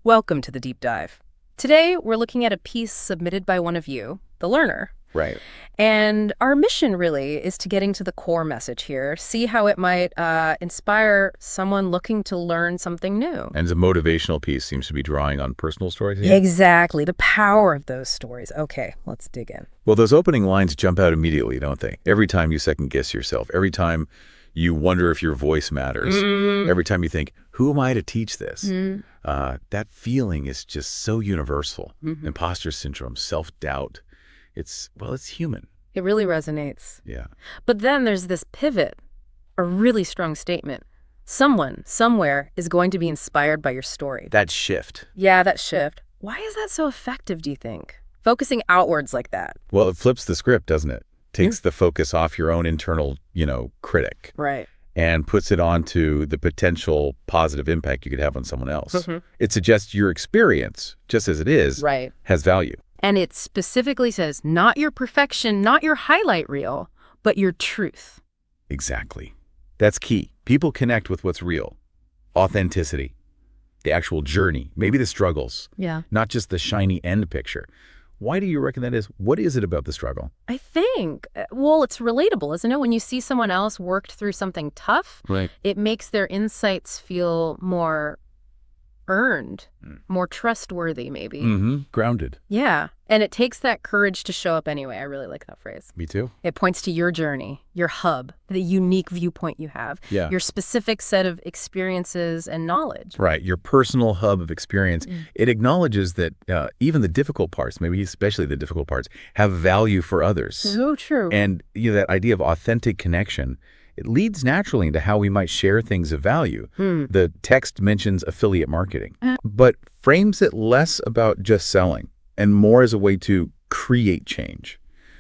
Welcome to the Deep Dive. Today, we're looking at a piece submitted by one of you, the learner. Right. And our mission really is to getting to the core message here, see how it might inspire someone looking to learn something new. And the motivational piece seems to be drawing on personal stories here. Exactly, the power of those stories. Okay, let's dig in. Well, those opening lines jump out immediately, don't they? Every time you second guess yourself, every time you wonder if your voice matters, every time you think, who am I to teach this? That feeling is just so universal. Imposter syndrome, self-doubt. It's human. It really resonates. Yeah. But then there's this pivot, a really strong statement. Someone, somewhere, is going to be inspired by your story. That shift. Yeah, that shift. Why is that so effective, do you think? Focusing outwards like that. Well, it flips the script, doesn't it? Takes the focus off your own internal, critic. Right. And puts it onto the potential positive impact you could have on someone else. It suggests your experience, just as it is, Right. has value. And it specifically says, not your perfection, not your highlight reel, but your truth. Exactly. That's key. People connect with what's real. Authenticity. The actual journey. Maybe the struggles. Yeah. Not just the shiny end picture. Why do you reckon that is? What is it about the struggle? I think, well, it's relatable, isn't it? When you see someone else worked through something tough, Right. it makes their insights feel more earned, more trustworthy, maybe. Grounded. Yeah. And it takes that courage to show up anyway. I really like that phrase. Me too. It points to your journey, your hub, the unique viewpoint you have, Yeah. your specific set of experiences and knowledge. Right. Your personal hub of experience. It acknowledges that even the difficult parts, maybe especially the difficult parts, have value for others. So true. And that idea of authentic connection, it leads naturally into how we might share things of value. The text mentions affiliate marketing, but frames it less about just selling and more as a way to create change.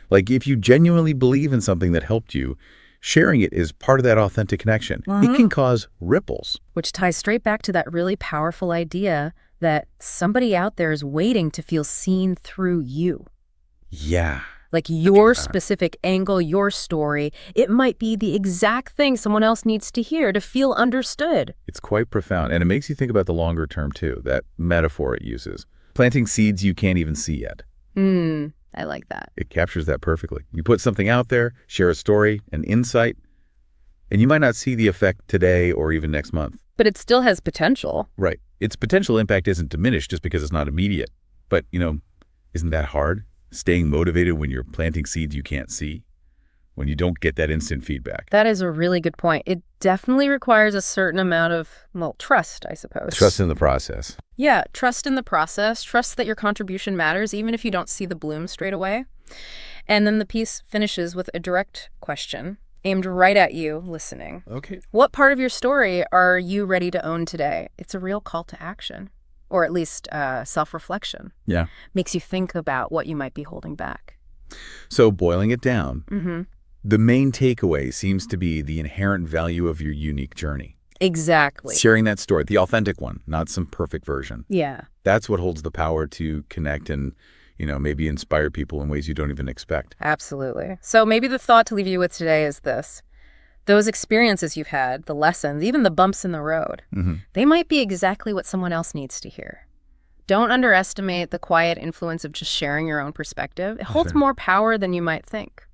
Like if you genuinely believe in something that helped you, sharing it is part of that authentic connection. It can cause ripples. Which ties straight back to that really powerful idea that somebody out there is waiting to feel seen through you. Yeah. Like your specific angle, your story, it might be the exact thing someone else needs to hear to feel understood. It's quite profound. And it makes you think about the longer term too, that metaphor it uses. Planting seeds you can't even see yet. I like that. It captures that perfectly. You put something out there, share a story, an insight, and you might not see the effect today or even next month. But it still has potential. Right. Its potential impact isn't diminished just because it's not immediate. But, isn't that hard? Staying motivated when you're planting seeds you can't see, when you don't get that instant feedback. That is a really good point. It definitely requires a certain amount of, trust, I suppose. Trust in the process. Yeah, trust in the process, trust that your contribution matters, even if you don't see the bloom straight away. And then the piece finishes with a direct question aimed right at you listening. Okay. What part of your story are you ready to own today? It's a real call to action, or at least self-reflection. Yeah. Makes you think about what you might be holding back. So boiling it down, the main takeaway seems to be the inherent value of your unique journey. Exactly. Sharing that story, the authentic one, not some perfect version. Yeah. That's what holds the power to connect and, maybe inspire people in ways you don't even expect. Absolutely. So maybe the thought to leave you with today is this. Those experiences you've had, the lessons, even the bumps in the road, they might be exactly what someone else needs to hear. Don't underestimate the quiet influence of just sharing your own perspective. It holds more power than you might think.